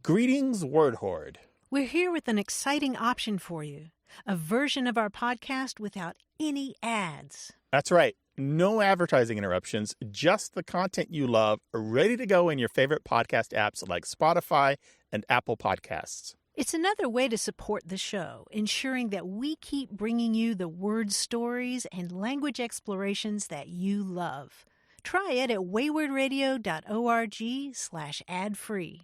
Greetings, Word Horde. We're here with an exciting option for you, a version of our podcast without any ads. That's right. No advertising interruptions, just the content you love, ready to go in your favorite podcast apps like Spotify and Apple Podcasts. It's another way to support the show, ensuring that we keep bringing you the word stories and language explorations that you love. Try it at waywardradio.org/ad-free.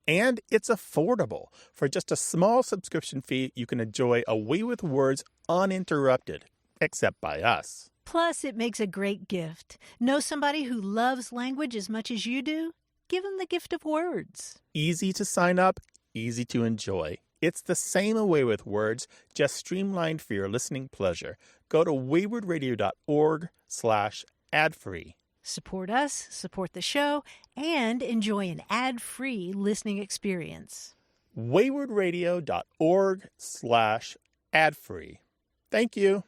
And it's affordable. For just a small subscription fee, you can enjoy A Way with Words uninterrupted, except by us. Plus, it makes a great gift. Know somebody who loves language as much as you do? Give them the gift of words. Easy to sign up, easy to enjoy. It's the same A Way with Words, just streamlined for your listening pleasure. Go to waywardradio.org/ad-free. Support us, support the show, and enjoy an ad-free listening experience. waywardradio.org/ad-free. Thank you.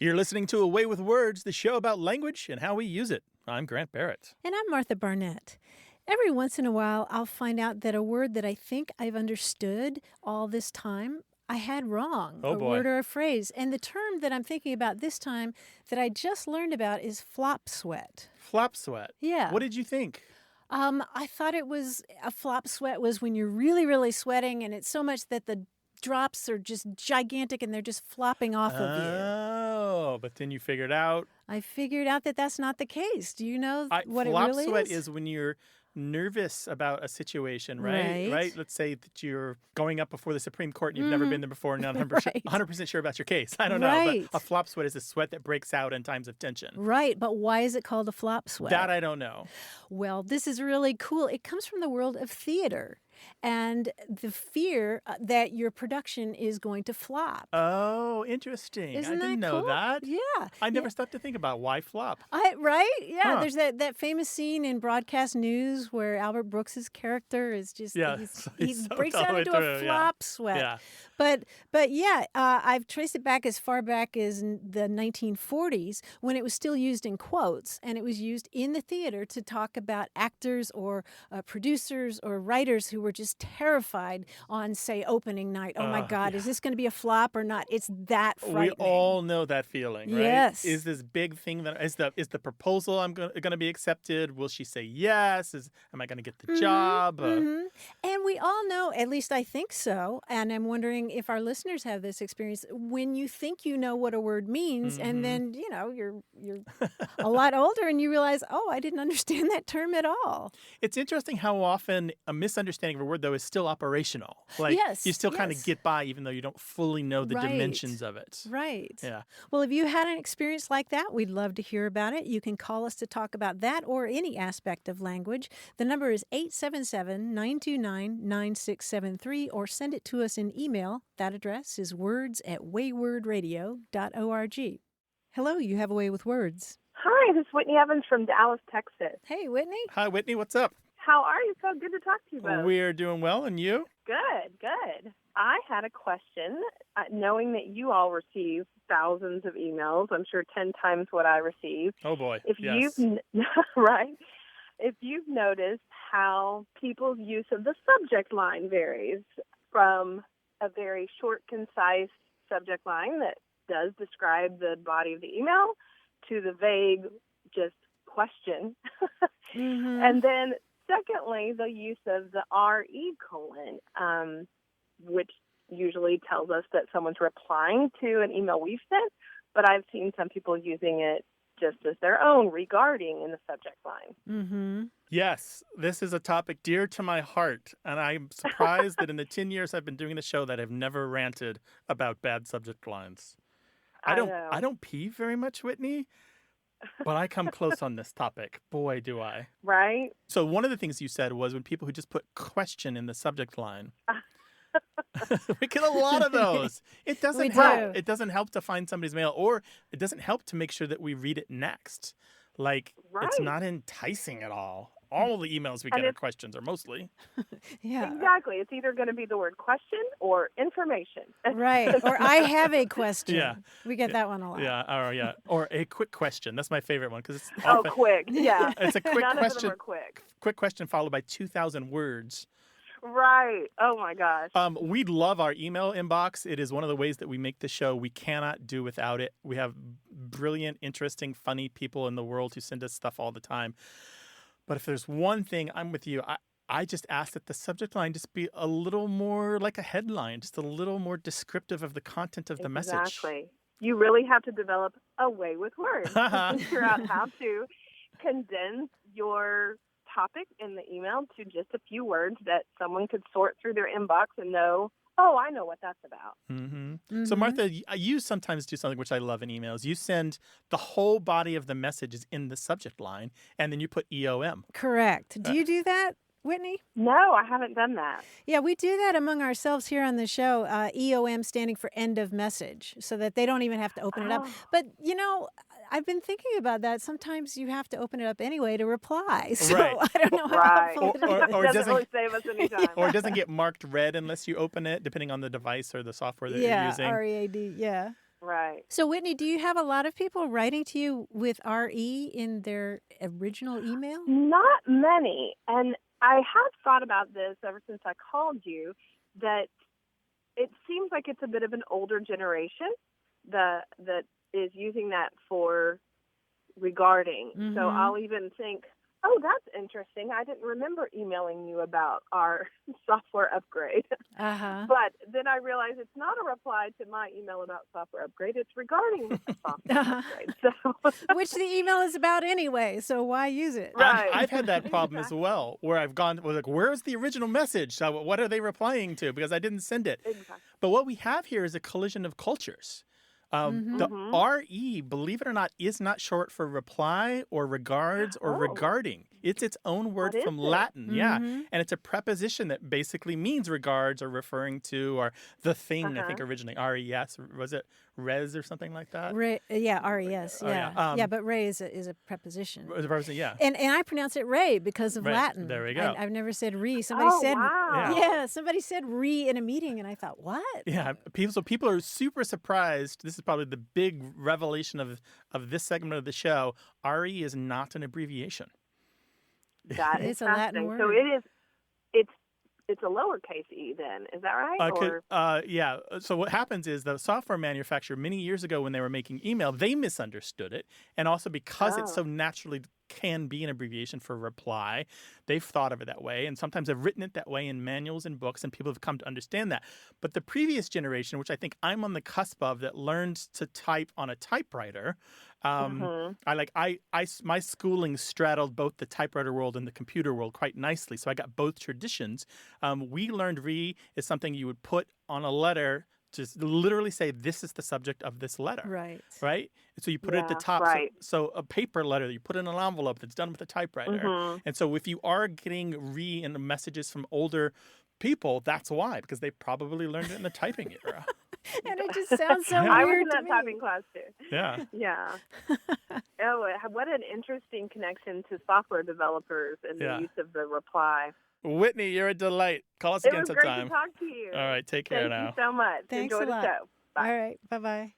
You're listening to A Way with Words, the show about language and how we use it. I'm Grant Barrett. And I'm Martha Barnett. Every once in a while, I'll find out that a word that I think I've understood all this time, I had wrong. Oh, boy. A word or a phrase. And the term that I'm thinking about this time that I just learned about is flop sweat. Flop sweat. Yeah. What did you think? I thought it was a flop sweat was when you're really, really sweating and it's so much that the drops are just gigantic and they're just flopping off of you. Oh, but then you figured out. I figured out that that's not the case. Do you know what it flop really sweat is? is when you're nervous about a situation, right? Right? Let's say that you're going up before the Supreme Court and you've never been there before and not 100% sure about your case. I don't know. But a flop sweat is a sweat that breaks out in times of tension. Right. But why is it called a flop sweat? That I don't know. Well, this is really cool. It comes from the world of theater and the fear that your production is going to flop. Oh, interesting. Isn't I didn't that know cool? that. Yeah. I never stopped to think about why flop. Right? Yeah. Huh. There's that famous scene in Broadcast News where Albert Brooks's character is just he breaks out into a flop sweat. Yeah. But yeah, I've traced it back as far back as the 1940s when it was still used in quotes, and it was used in the theater to talk about actors or producers or writers who were just terrified on, say, opening night. Oh my God, is this going to be a flop or not? It's that frightening. We all know that feeling, right? Yes. Is this big thing that is the proposal I'm going to be accepted? Will she say yes? Am I going to get the job? And we all know, at least I think so, and I'm wondering if our listeners have this experience, when you think you know what a word means, and then, you're a lot older and you realize, oh, I didn't understand that term at all. It's interesting how often a misunderstanding of a word, though, is still operational. Like, you still kind of get by even though you don't fully know the dimensions of it. Right. Yeah. Well, if you had an experience like that, we'd love to hear about it. You can call us to talk about that or any aspect of language. The number is 877-929-9673, or send it to us in email. That address is words@waywardradio.org. Hello, you have a way with words. Hi, this is Whitney Evans from Dallas, Texas. Hey, Whitney. Hi, Whitney. What's up? How are you? So good to talk to you both. We're doing well, and you? Good. I had a question. Knowing that you all receive thousands of emails, I'm sure 10 times what I receive. Oh, boy. Yes. Right? If you've noticed how people's use of the subject line varies from a very short, concise subject line that does describe the body of the email to the vague, just question. And then secondly, the use of the RE colon, which usually tells us that someone's replying to an email we've sent, but I've seen some people using it just as their own regarding in the subject line. Yes, this is a topic dear to my heart, and I'm surprised that in the 10 years I've been doing the show that I've never ranted about bad subject lines. I don't pee very much, Whitney, but I come close on this topic. Boy, do I. Right? So one of the things you said was when people who just put question in the subject line. We get a lot of those. It doesn't help. It doesn't help to find somebody's mail, or it doesn't help to make sure that we read it next. Like, it's not enticing at all. All the emails we get are questions, or mostly. Exactly. It's either going to be the word question or information. Right. Or I have a question. Yeah. We get that one a lot. Yeah. Or a quick question. That's my favorite one because it's often, quick. Yeah. It's a quick None question. Of them are quick. Quick question followed by 2,000 words. Right. Oh, my gosh. We love our email inbox. It is one of the ways that we make the show. We cannot do without it. We have brilliant, interesting, funny people in the world who send us stuff all the time. But if there's one thing, I'm with you. I just ask that the subject line just be a little more like a headline, just a little more descriptive of the content of the message. Exactly. You really have to develop a way with words to figure out how to condense your topic in the email to just a few words that someone could sort through their inbox and know, oh, I know what that's about. Mm-hmm. Mm-hmm. So, Martha, you sometimes do something which I love in emails. You send the whole body of the messages in the subject line, and then you put EOM. Correct. Do you do that, Whitney? No, I haven't done that. Yeah, we do that among ourselves here on the show, EOM standing for end of message, so that they don't even have to open it up. But, you know, I've been thinking about that. Sometimes you have to open it up anyway to reply. So I don't know how helpful it is. Or it doesn't really save us any time. Or it doesn't get marked red unless you open it, depending on the device or the software that you're using. Yeah, READ, yeah. Right. So, Whitney, do you have a lot of people writing to you with RE in their original email? Not many. And I have thought about this ever since I called you, that it seems like it's a bit of an older generation that is using that for regarding. Mm-hmm. So I'll even think, oh, that's interesting. I didn't remember emailing you about our software upgrade. Uh-huh. But then I realized it's not a reply to my email about software upgrade. It's regarding the software upgrade. So. Which the email is about anyway, so why use it? Right. I've had that problem as well, where I've gone, like, where's the original message? So what are they replying to? Because I didn't send it. Exactly. But what we have here is a collision of cultures. The RE, believe it or not, is not short for reply or regards or regarding. It's its own word from Latin, and it's a preposition that basically means regards or referring to or the thing, I think originally, RES, was it res or something like that? RES, yeah. But re is a preposition. It's a preposition, yeah. And I pronounce it re because of Latin. There we go. I've never said re. Somebody somebody said re in a meeting, and I thought, what? Yeah, people are super surprised. This is probably the big revelation of this segment of the show. RE is not an abbreviation. That is a Latin word. So it's a lowercase e then. Is that right? Yeah. So what happens is the software manufacturer many years ago when they were making email, they misunderstood it. And also because it so naturally can be an abbreviation for reply, they've thought of it that way. And sometimes they've written it that way in manuals and books, and people have come to understand that. But the previous generation, which I think I'm on the cusp of, that learned to type on a typewriter, my schooling straddled both the typewriter world and the computer world quite nicely. So I got both traditions. We learned re is something you would put on a letter, just literally say, this is the subject of this letter. Right? So you put it at the top. Right. So a paper letter, you put in an envelope that's done with a typewriter. And so if you are getting re in the messages from older people, that's why, because they probably learned it in the typing era. And it just sounds so weird. I was in that typing class too. Yeah. Yeah. Oh, what an interesting connection to software developers and the use of the reply. Whitney, you're a delight. Call us again sometime. It was great to talk to you. All right, take care now. Thank you so much. Thanks Enjoy a lot. the show. Bye. All right, bye-bye.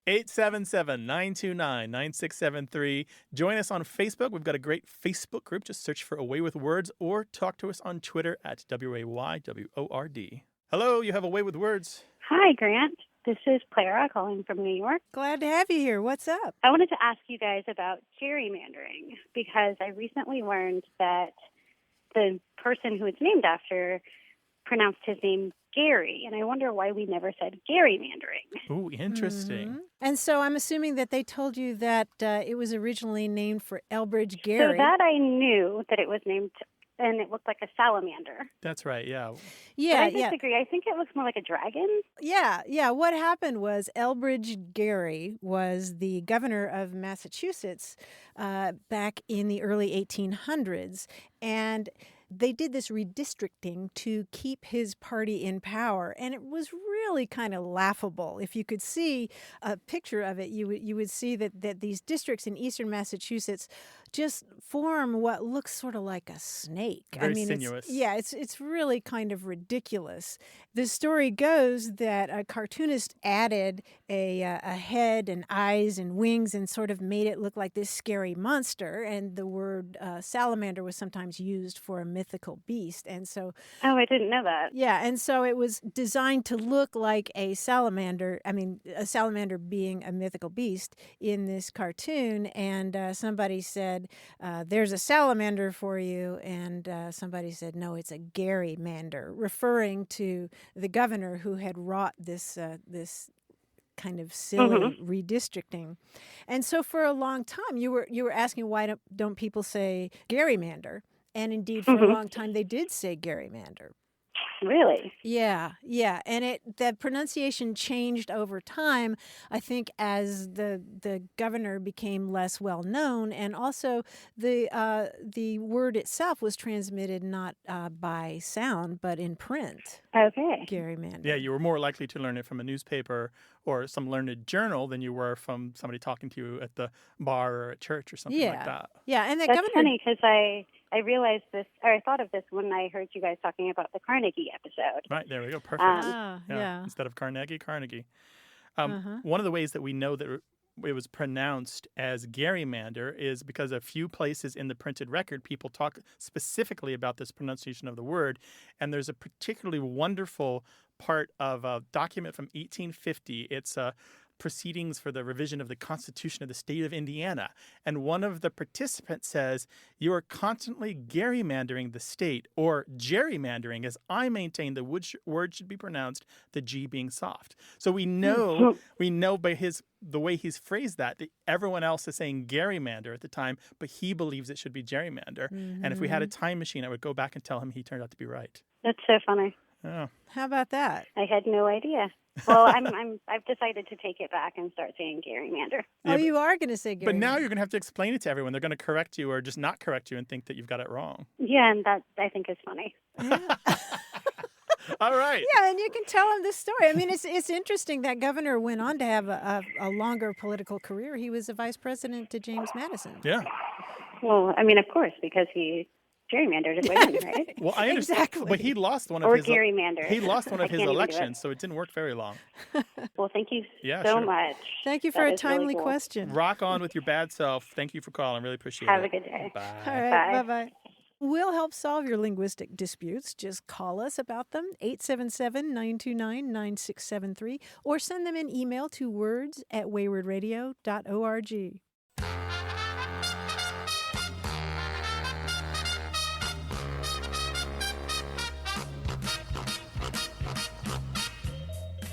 877-929-9673. Join us on Facebook. We've got a great Facebook group. Just search for A Way with Words or talk to us on Twitter at WAYWORD. Hello, you have A Way with Words. Hi, Grant. This is Clara calling from New York. Glad to have you here. What's up? I wanted to ask you guys about gerrymandering because I recently learned that the person who it's named after pronounced his name Gary, and I wonder why we never said gerrymandering. Ooh, interesting. And so I'm assuming that they told you that it was originally named for Elbridge Gerry. So that I knew that it was named, and it looked like a salamander. That's right, yeah. Yeah, but I disagree. I think it looks more like a dragon. Yeah. What happened was Elbridge Gerry was the governor of Massachusetts back in the early 1800s, and they did this redistricting to keep his party in power, and it was really kind of laughable. If you could see a picture of it, you would see that these districts in eastern Massachusetts just form what looks sort of like a snake. Very sinuous. It's really kind of ridiculous. The story goes that a cartoonist added a head and eyes and wings and sort of made it look like this scary monster. And the word salamander was sometimes used for a mythical beast. And so, oh, I didn't know that. Yeah, and so it was designed to look like a salamander. I mean, a salamander being a mythical beast in this cartoon. And somebody said, "There's a salamander for you," and somebody said, "No, it's a Gary-mander," referring to the governor who had wrought this kind of silly redistricting. And so for a long time, you were asking why don't people say Gary-mander? And indeed, for a long time, they did say Gary-mander. Really? Yeah. And the pronunciation changed over time, I think, as the governor became less well known, and also the word itself was transmitted not by sound but in print. Okay. Gary-mander. Yeah, you were more likely to learn it from a newspaper or some learned journal than you were from somebody talking to you at the bar or at church or something like that. Yeah, and That's funny because I realized this, or I thought of this when I heard you guys talking about the Carnegie episode. Right, there we go. Perfect. Yeah. Instead of Carnegie. One of the ways that we know that it was pronounced as Gary-mander is because a few places in the printed record, people talk specifically about this pronunciation of the word. And there's a particularly wonderful part of a document from 1850. It's proceedings for the revision of the Constitution of the state of Indiana. And one of the participants says, "You are constantly gerrymandering the state," or gerrymandering, as I maintain the word should be pronounced, the G being soft. So we know by the way he's phrased that everyone else is saying gerrymander at the time, but he believes it should be gerrymander. And if we had a time machine, I would go back and tell him he turned out to be right. That's so funny. Oh. How about that? I had no idea. Well, I've decided to take it back and start saying Gary-mander. Yeah, you are going to say Gary. But now you're going to have to explain it to everyone. They're going to correct you or just not correct you and think that you've got it wrong. Yeah, and that I think is funny. Yeah. All right. Yeah, and you can tell him this story. I mean, it's interesting that governor went on to have a longer political career. He was a vice president to James Madison. Yeah. Well, I mean, of course, because he gerrymandered it win, right? Well, I understand. Exactly. But he lost one of or his gerrymander. He lost one of his can't even do elections, so it didn't work very long. Well, thank you Yeah, so sure. much. Thank you for That a is really timely cool. question. Rock on with your bad self. Thank you for calling. Really appreciate Have it. a good day. Bye. All right, Bye. bye-bye. We'll help solve your linguistic disputes. Just call us about them, 877-929-9673, or send them an email to words@waywardradio.org.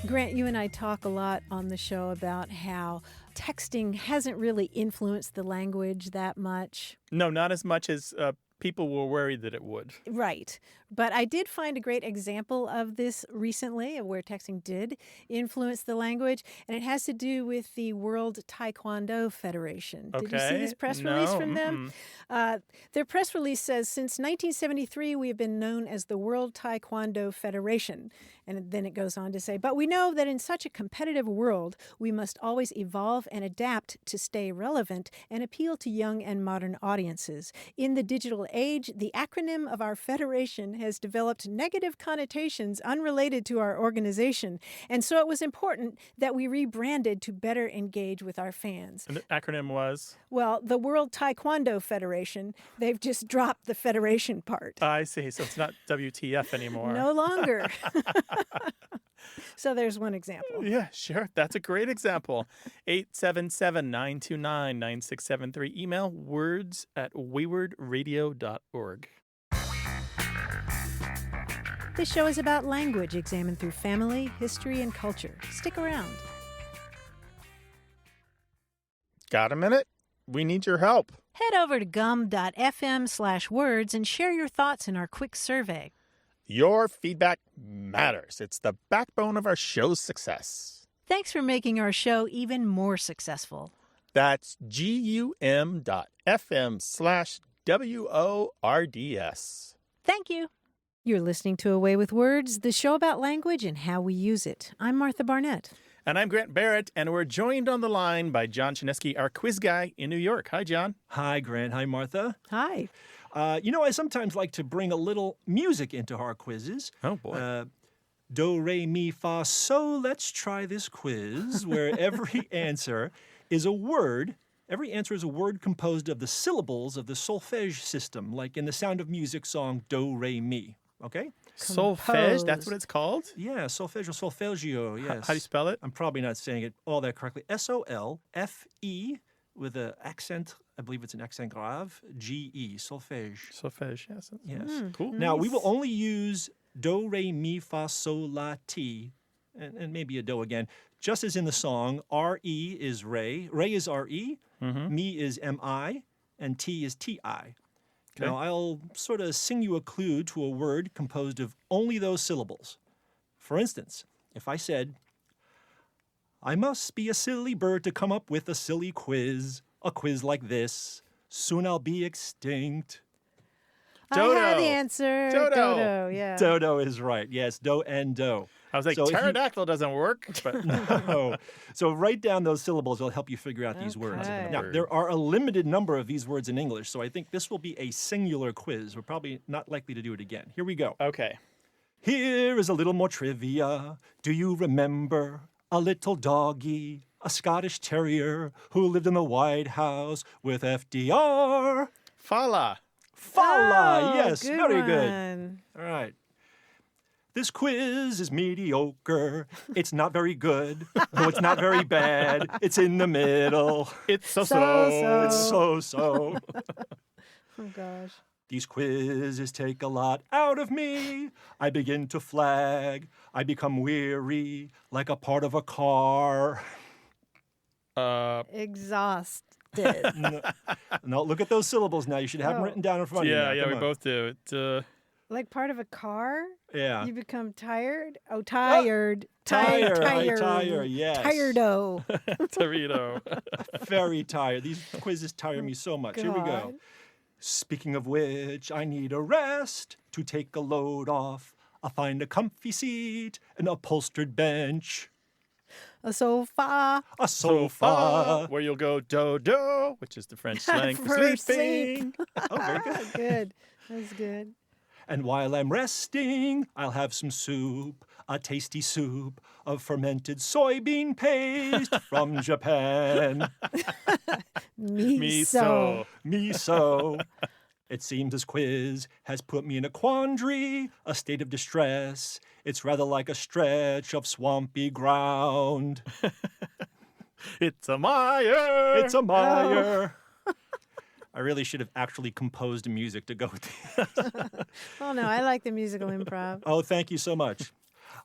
Grant, you and I talk a lot on the show about how texting hasn't really influenced the language that much. No, not as much as people were worried that it would. Right. But I did find a great example of this recently, of where texting did influence the language, and it has to do with the World Taekwondo Federation. Did you see this press release from them? Their press release says, since 1973, we have been known as the World Taekwondo Federation. And then it goes on to say, but we know that in such a competitive world, we must always evolve and adapt to stay relevant and appeal to young and modern audiences. In the digital age, the acronym of our federation has developed negative connotations unrelated to our organization. And so it was important that we rebranded to better engage with our fans. And the acronym was? Well, the World Taekwondo Federation. They've just dropped the federation part. I see. So it's not WTF anymore. No longer. So there's one example. Yeah, sure. That's a great example. 877-929-9673. Email words@waywardradio.org. This show is about language examined through family, history, and culture. Stick around. Got a minute? We need your help. Head over to gum.fm/words and share your thoughts in our quick survey. Your feedback matters. It's the backbone of our show's success. Thanks for making our show even more successful. That's gum.fm/WORDS. Thank you. You're listening to Away with Words, the show about language and how we use it. I'm Martha Barnett. And I'm Grant Barrett, and we're joined on the line by John Chinesky, our quiz guy in New York. Hi, John. Hi, Grant. Hi, Martha. Hi. I sometimes like to bring a little music into our quizzes. Oh, boy. Do, re, mi, fa, so. Let's try this quiz where every answer is a word. Every answer is a word composed of the syllables of the solfège system, like in the Sound of Music song Do, Re, Mi. Okay? Solfège, that's what it's called? Yeah, solfège or solfeggio, yes. How do you spell it? I'm probably not saying it all that correctly. S-O-L-F-E with an accent, I believe it's an accent grave, G-E, solfège. Solfège, yes. Yes. Cool. Now, we will only use do, re, mi, fa, sol, la, ti, and maybe a do again. Just as in the song, R-E is re, re is R-E, mi is M-I, and T is T-I. Okay. Now, I'll sort of sing you a clue to a word composed of only those syllables. For instance, if I said, I must be a silly bird to come up with a silly quiz, a quiz like this. Soon I'll be extinct. Dodo. I have the answer. Dodo. Yeah. Dodo is right. Yes, do and do. I was like, So if you- pterodactyl doesn't work, but No. So write down those syllables. It'll help you figure out these words. Okay. Now, there are a limited number of these words in English, so I think this will be a singular quiz. We're probably not likely to do it again. Here we go. okay. Here is a little more trivia. Do you remember a little doggy, a Scottish terrier who lived in the White House with FDR? Fala. Fala, Oh, yes, very good. one. All right. This quiz is mediocre. It's not very good. No, it's not very bad. It's in the middle. It's So-so. It's so-so. Oh, gosh. These quizzes take a lot out of me. I begin to flag. I become weary, like a part of a car. Exhausted. No, look at those syllables now. You should have them Oh. written down in front of you. yeah, now. Come we on. both do. Like part of a car? Yeah. You become tired? Oh, tired. Tire, Tired. tire, yes. Tirdo. Torito. Very tired. These quizzes tire me so much. Here we go. God. Speaking of which, I need a rest to take a load off. I'll find a comfy seat, an upholstered bench, A sofa. a sofa. Where you'll go do, which is the French slang for For sleeping. Oh, very good. Good. That's good. And while I'm resting, I'll have some soup, a tasty soup of fermented soybean paste from Japan. Miso. Miso. It seems this quiz has put me in a quandary, a state of distress. It's rather like a stretch of swampy ground. It's a mire. It's a mire. I really should have actually composed music to go with this. Oh, no, I like the musical improv. Oh, thank you so much.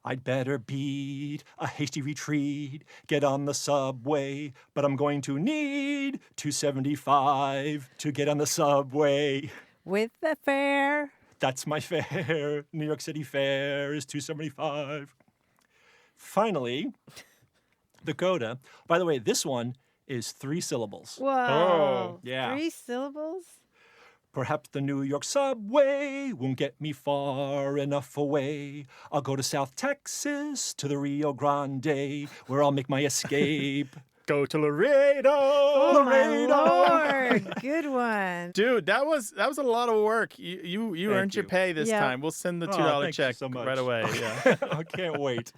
I'd better beat a hasty retreat, get on the subway, but I'm going to need $2.75 to get on the subway. With the fare. That's my fare. New York City fare is $2.75. Finally, the coda. By the way, this one is 3 syllables. Whoa. Oh, yeah. 3 syllables? Perhaps the New York subway won't get me far enough away. I'll go to South Texas, to the Rio Grande, where I'll make my escape. Go to Laredo. Oh, Laredo. my Lord. Good one. Dude, that was a lot of work. You Thank earned your you. pay this Yeah. time. We'll send the Oh, $2 thank you check so much. right away. Yeah. I can't wait.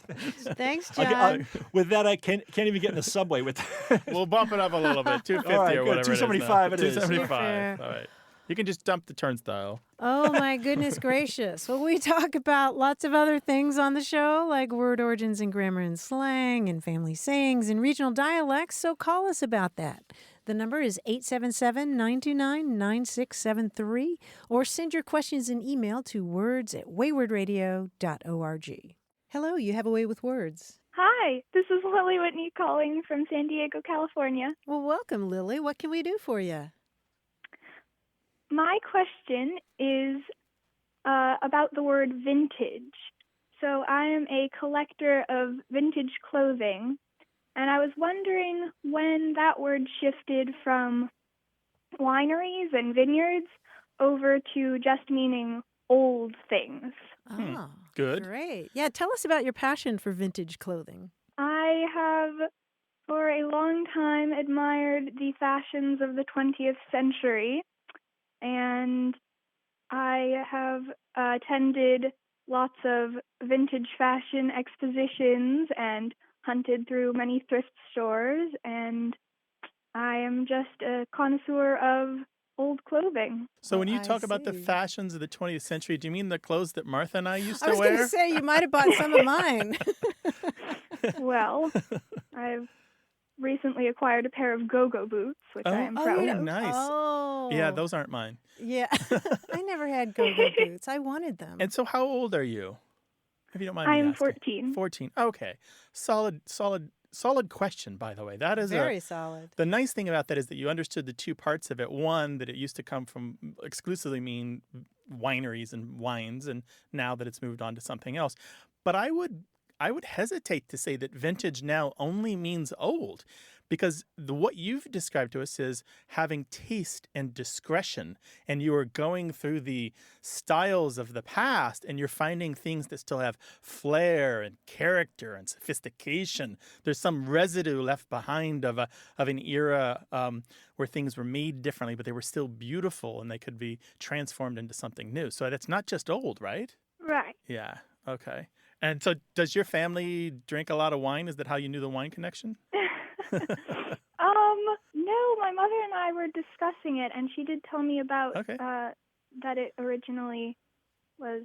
Thanks, Okay, John. with that, I can't even get in the subway with that. We'll bump it up a little bit. $2.50 All right, or good. whatever. $2.75 it is. $2.75. Fair. All right. You can just dump the turnstile. Oh, my goodness gracious. Well, we talk about lots of other things on the show, like word origins and grammar and slang and family sayings and regional dialects, so call us about that. The number is 877-929-9673, or send your questions in email to words@waywardradio.org. Hello, you have a way with words. Hi, this is Lily Whitney calling from San Diego, California. Well, welcome, Lily. What can we do for you? My question is about the word vintage. So I am a collector of vintage clothing, and I was wondering when that word shifted from wineries and vineyards over to just meaning old things. Oh, Good. great. Yeah, tell us about your passion for vintage clothing. I I have for a long time admired the fashions of the 20th century, and I have attended lots of vintage fashion expositions and hunted through many thrift stores, and I am just a connoisseur of old clothing. So when you talk about the fashions of the 20th century, do you mean the clothes that Martha and I used to wear? I was going to say, you might have bought some of mine. Well, I've recently acquired a pair of go-go boots, which I am proud of. Nice. Oh. Yeah, those aren't mine. Yeah. I never had go-go boots. I wanted them. And so how old are you? If you don't mind me I'm asking. 14. 14. Okay. Solid question, by the way. That is very solid. The nice thing about that is that you understood the two parts of it. One, that it used to come from exclusively mean wineries and wines, and now that it's moved on to something else. But I would hesitate to say that vintage now only means old, because what you've described to us is having taste and discretion, and you are going through the styles of the past, and you're finding things that still have flair and character and sophistication. There's some residue left behind of an era where things were made differently, but they were still beautiful, and they could be transformed into something new. So that's not just old, right? Right. Yeah. Okay. And so does your family drink a lot of wine? Is that how you knew the wine connection? No, my mother and I were discussing it, and she did tell me about that it originally was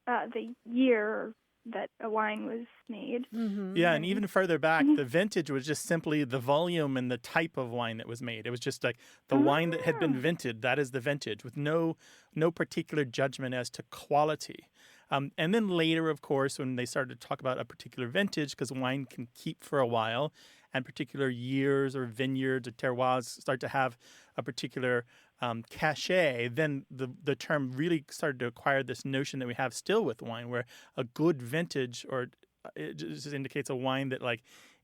the year that a wine was made. Mm-hmm. Yeah, and even further back, the vintage was just simply the volume and the type of wine that was made. It was just like the wine that had been vinted, that is the vintage, with no particular judgment as to quality. And then later, of course, when they started to talk about a particular vintage, because wine can keep for a while, and particular years or vineyards or terroirs start to have a particular cachet, then the term really started to acquire this notion that we have still with wine, where a good vintage, or it just indicates a wine that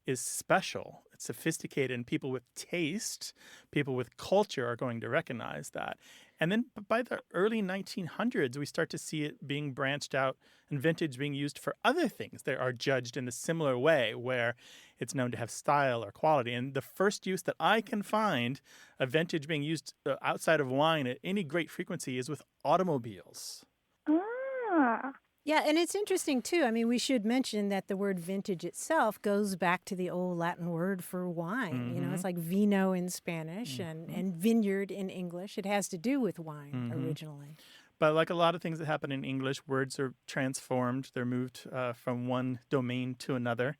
is special, it's sophisticated, and people with taste, people with culture are going to recognize that. And then by the early 1900s, we start to see it being branched out and vintage being used for other things that are judged in a similar way, where it's known to have style or quality. And the first use that I can find of vintage being used outside of wine at any great frequency is with automobiles. Ah. Yeah, and it's interesting, too. I mean, we should mention that the word vintage itself goes back to the old Latin word for wine. Mm-hmm. You know, it's like vino in Spanish and vineyard in English. It has to do with wine originally. But like a lot of things that happen in English, words are transformed. They're moved from one domain to another.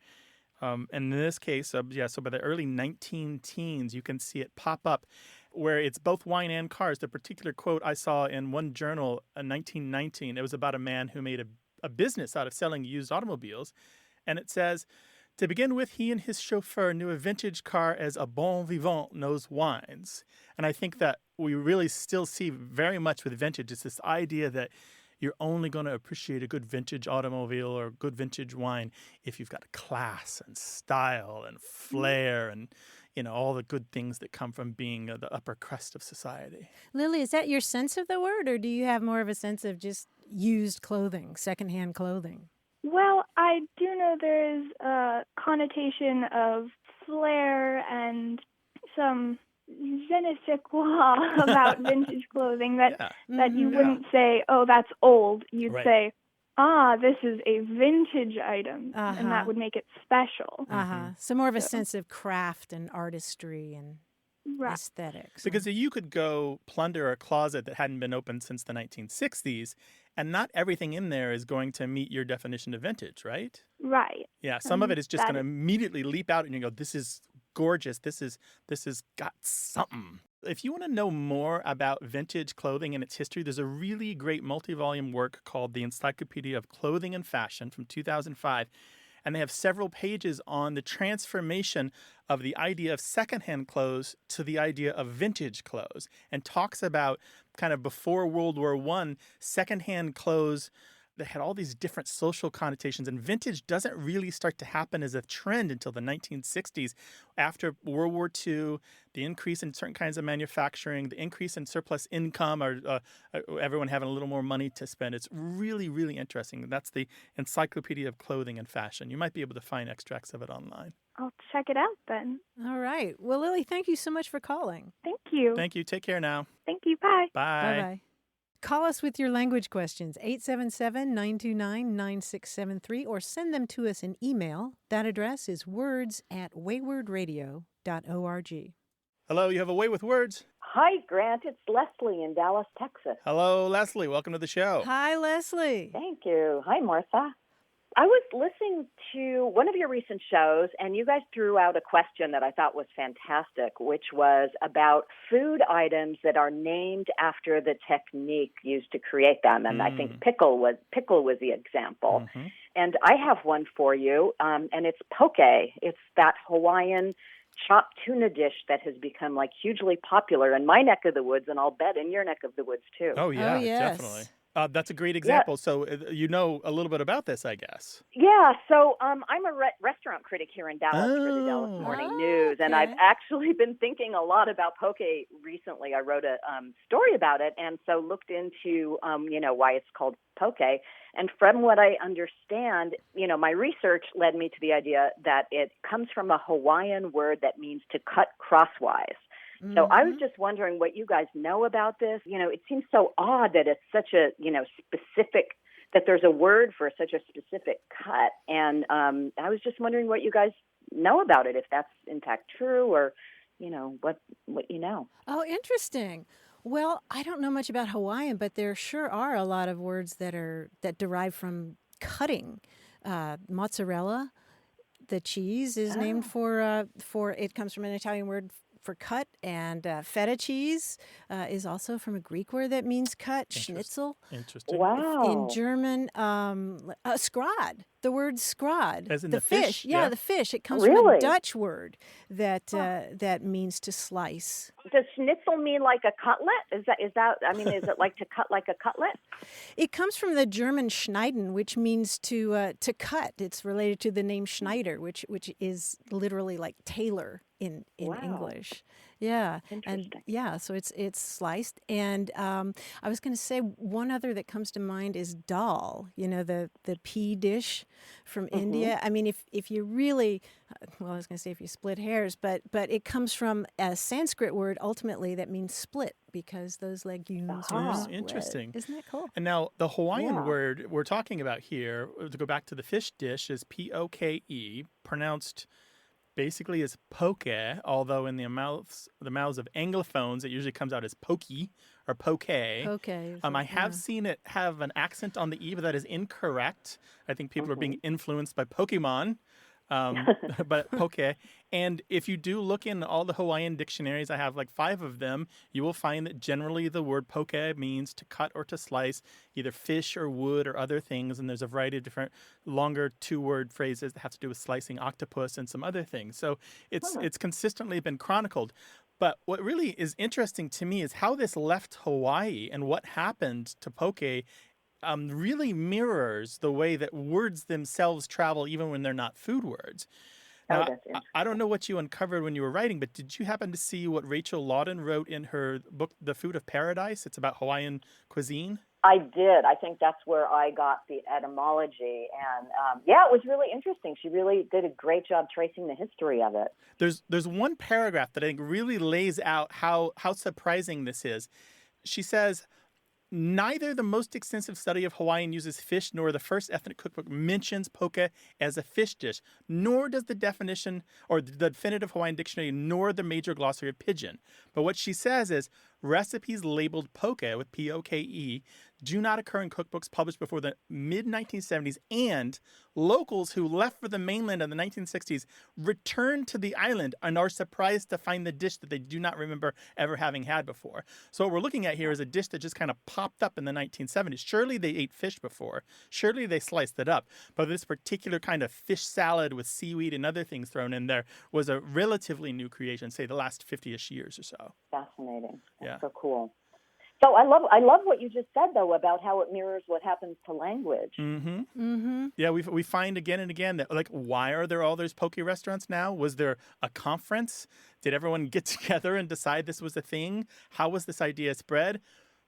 And in this case, so by the early 19-teens, you can see it pop up where it's both wine and cars. The particular quote I saw in one journal in 1919, it was about a man who made a business out of selling used automobiles. And it says, to begin with, he and his chauffeur knew a vintage car as a bon vivant knows wines. And I think that we really still see very much with vintage. It's this idea that you're only going to appreciate a good vintage automobile or good vintage wine if you've got class and style and flair and, all the good things that come from being the upper crust of society. Lily, is that your sense of the word, or do you have more of a sense of just used clothing, secondhand clothing? Well, I do know there is a connotation of flair and some je ne sais quoi about vintage clothing that you wouldn't say, oh, that's old. You'd say, this is a vintage item, and that would make it special. So more of a sense of craft and artistry and aesthetics. Because you could go plunder a closet that hadn't been opened since the 1960s, and not everything in there is going to meet your definition of vintage, right? Right. Yeah, some of it is just going to immediately leap out and you go, this is gorgeous. This is got something. If you want to know more about vintage clothing and its history, there's a really great multi-volume work called The Encyclopedia of Clothing and Fashion from 2005. And they have several pages on the transformation of the idea of secondhand clothes to the idea of vintage clothes, and talks about kind of before World War I, secondhand clothes that had all these different social connotations. And vintage doesn't really start to happen as a trend until the 1960s. After World War II, the increase in certain kinds of manufacturing, the increase in surplus income, or everyone having a little more money to spend. It's really, really interesting. That's the Encyclopedia of Clothing and Fashion. You might be able to find extracts of it online. I'll check it out then. All right. Well, Lily, thank you so much for calling. Thank you. Thank you. Take care now. Thank you. Bye. Bye. Bye-bye. Call us with your language questions, 877-929-9673, or send them to us in email. That address is words@waywardradio.org. Hello, you have a way with words. Hi, Grant. It's Leslie in Dallas, Texas. Hello, Leslie. Welcome to the show. Hi, Leslie. Thank you. Hi, Martha. I was listening to one of your recent shows, and you guys threw out a question that I thought was fantastic, which was about food items that are named after the technique used to create them. And I think pickle was the example. Mm-hmm. And I have one for you, and it's poke. It's that Hawaiian chopped tuna dish that has become like hugely popular in my neck of the woods, and I'll bet in your neck of the woods too. Oh, yeah, yes. definitely. That's a great example. Yeah. So you know a little bit about this, I guess. Yeah. So I'm a restaurant critic here in Dallas for the Dallas Morning News, and I've actually been thinking a lot about poke recently. I wrote a story about it, and so looked into why it's called poke. And from what I understand, my research led me to the idea that it comes from a Hawaiian word that means to cut crosswise. So I was just wondering what you guys know about this. It seems so odd that it's such a, specific, that there's a word for such a specific cut. And I was just wondering what you guys know about it, if that's in fact true, or, what you know. Oh, interesting. Well, I don't know much about Hawaiian, but there sure are a lot of words that derive from cutting. Mozzarella, the cheese, is named for it comes from an Italian word for cut, and feta cheese is also from a Greek word that means cut. Schnitzel. Interesting. Wow. In German, scrod. The word scrod. As in the fish. Yeah, the fish. It comes from a Dutch word that means to slice. Does schnitzel mean like a cutlet? Is that? I mean, is it like to cut like a cutlet? It comes from the German schneiden, which means to cut. It's related to the name Schneider, which is literally like tailor in English. Yeah. Interesting. And so it's sliced. And I was going to say one other that comes to mind is dal, the pea dish from India. I mean, if you really, I was going to say if you split hairs, but it comes from a Sanskrit word ultimately that means split, because those legumes are split. Interesting. Isn't that cool? And now the Hawaiian word we're talking about here, to go back to the fish dish, is poke, pronounced basically as poke, although in the mouths of Anglophones, it usually comes out as pokey or poke. I have seen it have an accent on the E, but that is incorrect. I think people are being influenced by Pokemon. But poke. And if you do look in all the Hawaiian dictionaries, I have like 5 of them, you will find that generally the word poke means to cut or to slice either fish or wood or other things. And there's a variety of different longer 2-word phrases that have to do with slicing octopus and some other things. So it's consistently been chronicled. But what really is interesting to me is how this left Hawaii and what happened to poke really mirrors the way that words themselves travel even when they're not food words. Now, I don't know what you uncovered when you were writing, but did you happen to see what Rachel Lawton wrote in her book, The Food of Paradise? It's about Hawaiian cuisine. I did. I think that's where I got the etymology. And it was really interesting. She really did a great job tracing the history of it. There's one paragraph that I think really lays out how surprising this is. She says, neither the most extensive study of Hawaiian uses fish nor the first ethnic cookbook mentions poke as a fish dish, nor does the definition or the definitive Hawaiian dictionary nor the major glossary of pidgin. But what she says is recipes labeled poke with P-O-K-E do not occur in cookbooks published before the mid-1970s, and locals who left for the mainland in the 1960s returned to the island and are surprised to find the dish that they do not remember ever having had before. So what we're looking at here is a dish that just kind of popped up in the 1970s. Surely they ate fish before. Surely they sliced it up. But this particular kind of fish salad with seaweed and other things thrown in there was a relatively new creation, say the last 50-ish years or so. Fascinating. That's Yeah. so cool. So I love what you just said, though, about how it mirrors what happens to language. Mm-hmm. Mm-hmm. Yeah, we find again and again that, like, why are there all those poke restaurants now? Was there a conference? Did everyone get together and decide this was a thing? How was this idea spread?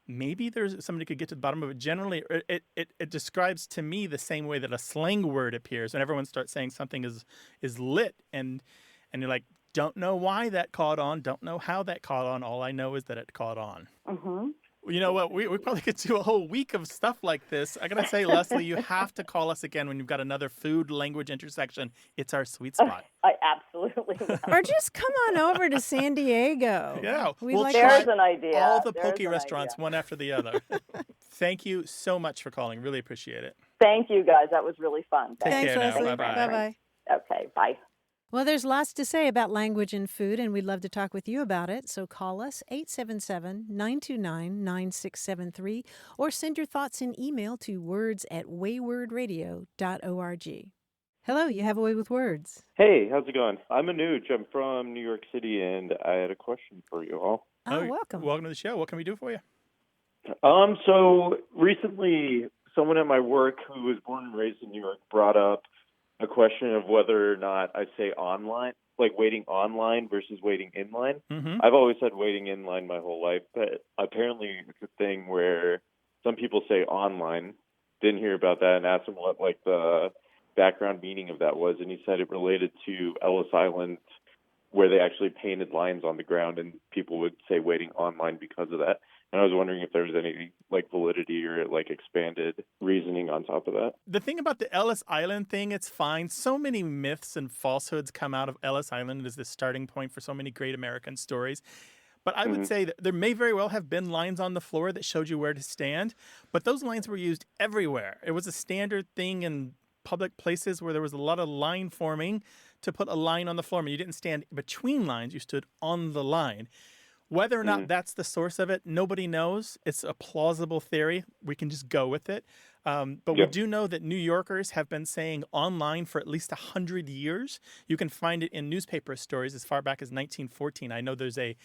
Maybe there's somebody could get to the bottom of it. Generally, it describes to me the same way that a slang word appears when everyone starts saying something is lit, and you're like, don't know why that caught on, don't know how that caught on. All I know is that it caught on. Mm-hmm. You know what? We probably could do a whole week of stuff like this. I gotta say, Leslie, you have to call us again when you've got another food language intersection. It's our sweet spot. I absolutely will. Or just come on over to San Diego. Yeah, We'd like try There's an idea. all the There's poke an restaurants, idea. one after the other. Thank you so much for calling. Really appreciate it. Thank you, guys. That was really fun. Take Thanks, care now. Leslie. Bye-bye. Bye-bye. Okay, bye. Well, there's lots to say about language and food, and we'd love to talk with you about it. So call us, 877-929-9673, or send your thoughts in email to words@waywordradio.org. Hello, you have a way with words. Hey, how's it going? I'm Anuj. I'm from New York City, and I had a question for you all. Oh, welcome. Welcome to the show. What can we do for you? So recently, someone at my work who was born and raised in New York brought up a question of whether or not I say online, like waiting online versus waiting in line. Mm-hmm. I've always said waiting in line my whole life, but apparently it's a thing where some people say online. Didn't hear about that and asked him what like the background meaning of that was, and he said it related to Ellis Island, where they actually painted lines on the ground, and people would say waiting online because of that. And I was wondering if there was any like validity or like expanded reasoning on top of that. The thing about the Ellis Island thing, it's fine. So many myths and falsehoods come out of Ellis Island as the starting point for so many great American stories. But I would say that there may very well have been lines on the floor that showed you where to stand, but those lines were used everywhere. It was a standard thing in public places where there was a lot of line forming to put a line on the floor. I mean, you didn't stand between lines, you stood on the line. Whether or not that's the source of it, nobody knows. It's a plausible theory. We can just go with it. But we do know that New Yorkers have been saying online for at least 100 years. You can find it in newspaper stories as far back as 1914. I know there's a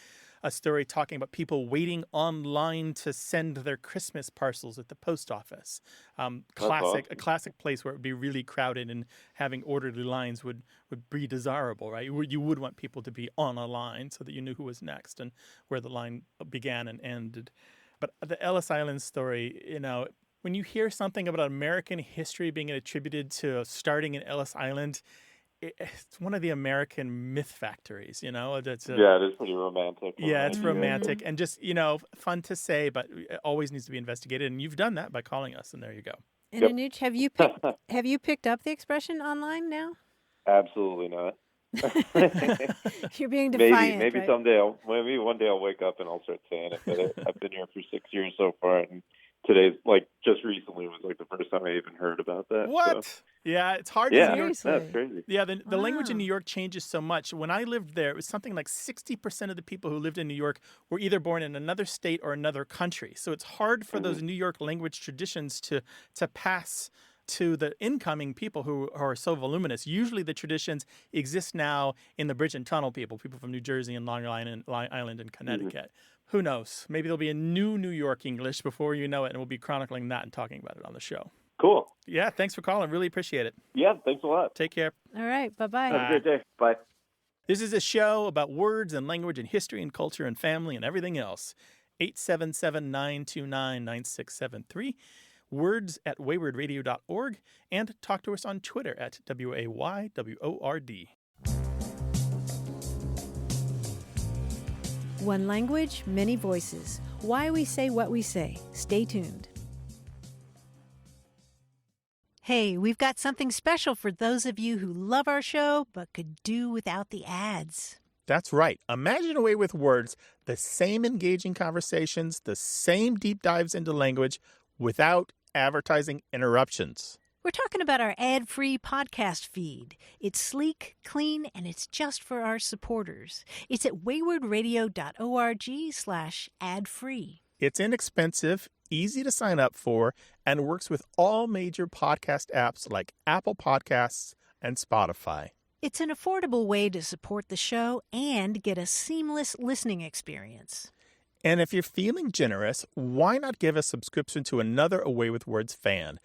story talking about people waiting online to send their Christmas parcels at the post office. A classic place where it would be really crowded, and having orderly lines would be desirable, right? You would want people to be on a line so that you knew who was next and where the line began and ended. But the Ellis Island story, you know, when you hear something about American history being attributed to starting in Ellis Island, it's one of the American myth factories, you know. It is pretty romantic. Yeah, it's romantic and just, you know, fun to say, but it always needs to be investigated. And you've done that by calling us, and there you go. And Anuj, have you picked up the expression online now? Absolutely not. You're being defiant. Maybe right? maybe one day I'll wake up and I'll start saying it. But I've been here for 6 years so far, and today's like just recently was like the first time I even heard about that. What? So. Yeah, it's hard. Yeah, Seriously? that's crazy. Yeah, the language in New York changes so much. When I lived there, it was something like 60% of the people who lived in New York were either born in another state or another country. So it's hard for those New York language traditions to pass to the incoming people who are so voluminous. Usually the traditions exist now in the bridge and tunnel people from New Jersey and Long Island and Connecticut. Who knows? Maybe there'll be a new New York English before you know it, and we'll be chronicling that and talking about it on the show. Cool. Yeah, thanks for calling. Really appreciate it. Yeah, thanks a lot. Take care. All right, bye-bye. Have a great day. Bye. This is a show about words and language and history and culture and family and everything else. 877-929-9673. words@waywordradio.org, and talk to us on Twitter at WAYWORD. One language, many voices. Why we say what we say. Stay tuned. Hey, we've got something special for those of you who love our show but could do without the ads. That's right. Imagine a way with words, the same engaging conversations, the same deep dives into language without advertising interruptions. We're talking about our ad-free podcast feed. It's sleek, clean, and it's just for our supporters. It's at waywordradio.org/ad-free. It's inexpensive, easy to sign up for, and works with all major podcast apps like Apple Podcasts and Spotify. It's an affordable way to support the show and get a seamless listening experience. And if you're feeling generous, why not give a subscription to another Away with Words fan?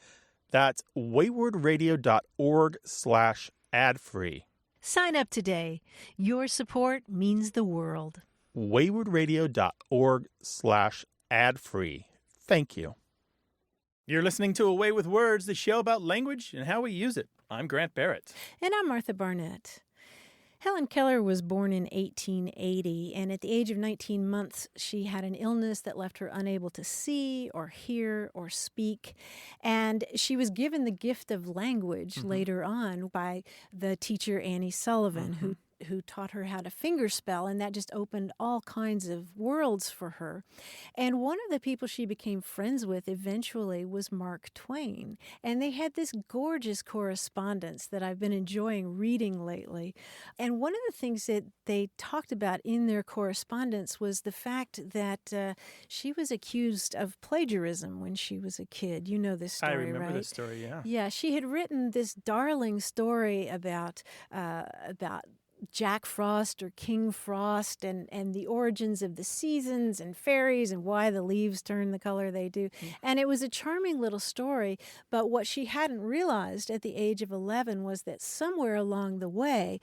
That's waywardradio.org/ad-free. Sign up today. Your support means the world. waywardradio.org/ad-free. Thank you. You're listening to Away with Words, the show about language and how we use it. I'm Grant Barrett. And I'm Martha Barnett. Helen Keller was born in 1880, and at the age of 19 months, she had an illness that left her unable to see or hear or speak. And she was given the gift of language later on by the teacher Annie Sullivan, who taught her how to fingerspell, and that just opened all kinds of worlds for her. And one of the people she became friends with eventually was Mark Twain. And they had this gorgeous correspondence that I've been enjoying reading lately. And one of the things that they talked about in their correspondence was the fact that she was accused of plagiarism when she was a kid. You know this story, right? I remember this story, yeah. Yeah, she had written this darling story about Jack Frost or King Frost and the origins of the seasons and fairies and why the leaves turn the color they do. And it was a charming little story, but what she hadn't realized at the age of 11 was that somewhere along the way,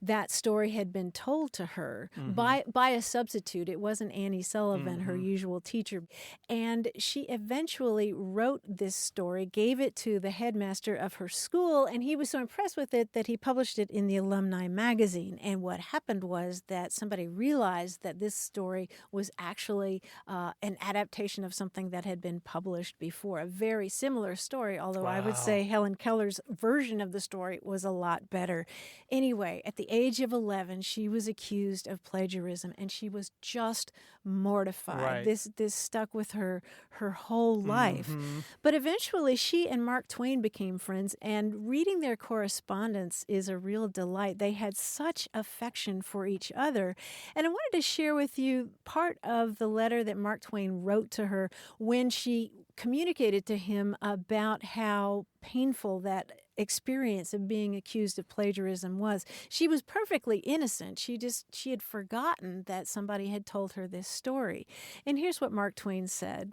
that story had been told to her by a substitute. It wasn't Annie Sullivan, her usual teacher. And she eventually wrote this story, gave it to the headmaster of her school, and he was so impressed with it that he published it in the alumni magazine. And what happened was that somebody realized that this story was actually an adaptation of something that had been published before, a very similar story, although I would say Helen Keller's version of the story was a lot better. Anyway, at the age of 11, she was accused of plagiarism, and she was just mortified. Right. This stuck with her whole life. But eventually, she and Mark Twain became friends, and reading their correspondence is a real delight. They had such affection for each other. And I wanted to share with you part of the letter that Mark Twain wrote to her when she communicated to him about how painful that experience of being accused of plagiarism was. She was perfectly innocent. She had forgotten that somebody had told her this story. And here's what Mark Twain said.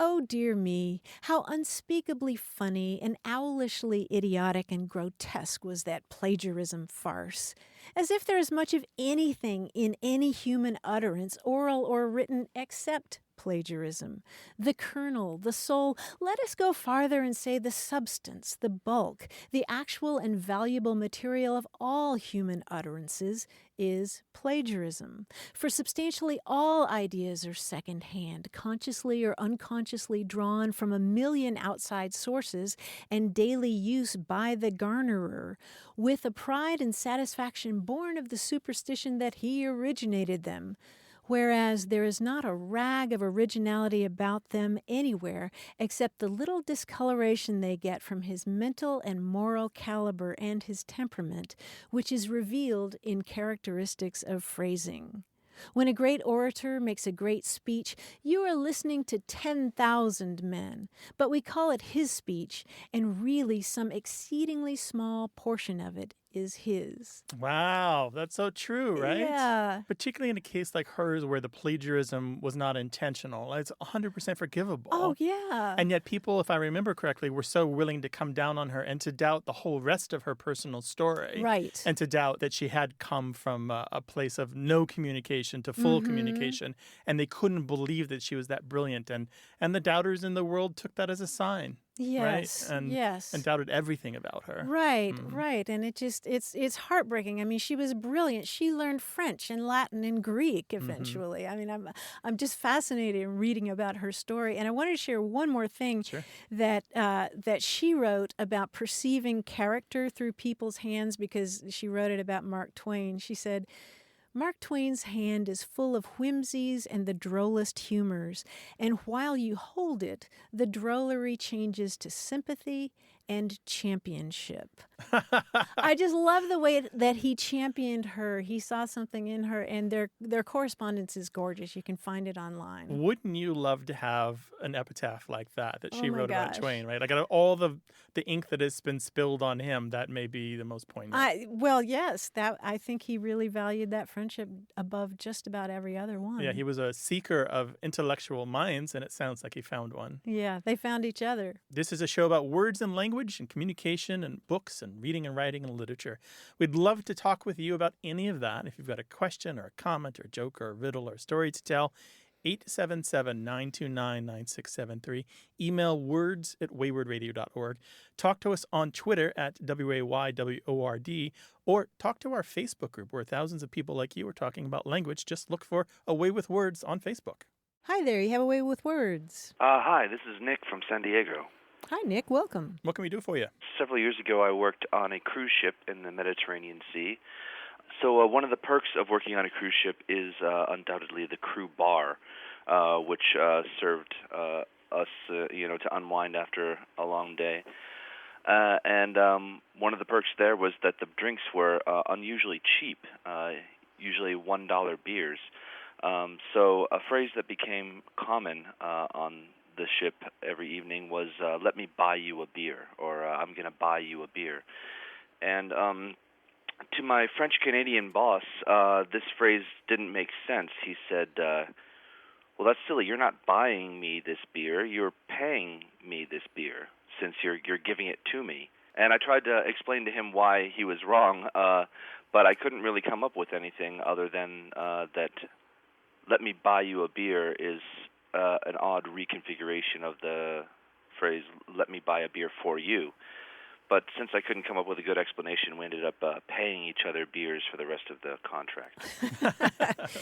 Oh, dear me, how unspeakably funny and owlishly idiotic and grotesque was that plagiarism farce. As if there is much of anything in any human utterance, oral or written, except plagiarism. The kernel, the soul, let us go farther and say the substance, the bulk, the actual and valuable material of all human utterances is plagiarism. For substantially all ideas are second-hand, consciously or unconsciously drawn from a million outside sources and daily use by the garnerer, with a pride and satisfaction born of the superstition that he originated them. Whereas there is not a rag of originality about them anywhere except the little discoloration they get from his mental and moral caliber and his temperament, which is revealed in characteristics of phrasing. When a great orator makes a great speech, you are listening to 10,000 men, but we call it his speech, and really some exceedingly small portion of it is his. Wow, that's so true, right? Yeah. Particularly in a case like hers where the plagiarism was not intentional. It's 100% forgivable. Oh, yeah. And yet people, if I remember correctly, were so willing to come down on her and to doubt the whole rest of her personal story. Right. And to doubt that she had come from a place of no communication to full communication. And they couldn't believe that she was that brilliant. And the doubters in the world took that as a sign. Yes. Right? Yes. And doubted everything about her. Right, right. And it's heartbreaking. I mean, she was brilliant. She learned French and Latin and Greek eventually. I mean, I'm just fascinated in reading about her story. And I wanted to share one more thing that she wrote about perceiving character through people's hands, because she wrote it about Mark Twain. She said, Mark Twain's hand is full of whimsies and the drollest humors, and while you hold it, the drollery changes to sympathy and championship. I just love the way that he championed her. He saw something in her, and their correspondence is gorgeous. You can find it online. Wouldn't you love to have an epitaph like that she wrote about gosh. Twain, right? Like out of all the ink that has been spilled on him, that may be the most poignant. Well, yes, I think he really valued that friendship above just about every other one. Yeah, he was a seeker of intellectual minds, and it sounds like he found one. Yeah, they found each other. This is a show about words and language and communication and books and reading and writing and literature. We'd love to talk with you about any of that. If you've got a question or a comment or a joke or a riddle or a story to tell, 877-929-9673. Email words@waywardradio.org. Talk to us on Twitter @WAYWORD, or talk to our Facebook group where thousands of people like you are talking about language. Just look for A Way with Words on Facebook. Hi there, you have A Way with Words. Hi, this is Nick from San Diego. Hi, Nick. Welcome. What can we do for you? Several years ago, I worked on a cruise ship in the Mediterranean Sea. So one of the perks of working on a cruise ship is undoubtedly the crew bar, which served us, to unwind after a long day. And one of the perks there was that the drinks were unusually cheap, usually $1 beers. So a phrase that became common on the ship every evening was, let me buy you a beer, or I'm going to buy you a beer. And to my French-Canadian boss, this phrase didn't make sense. He said, well, that's silly. You're not buying me this beer. You're paying me this beer since you're giving it to me. And I tried to explain to him why he was wrong, but I couldn't really come up with anything other than that let me buy you a beer is an odd reconfiguration of the phrase let me buy a beer for you. But since I couldn't come up with a good explanation, we ended up paying each other beers for the rest of the contract.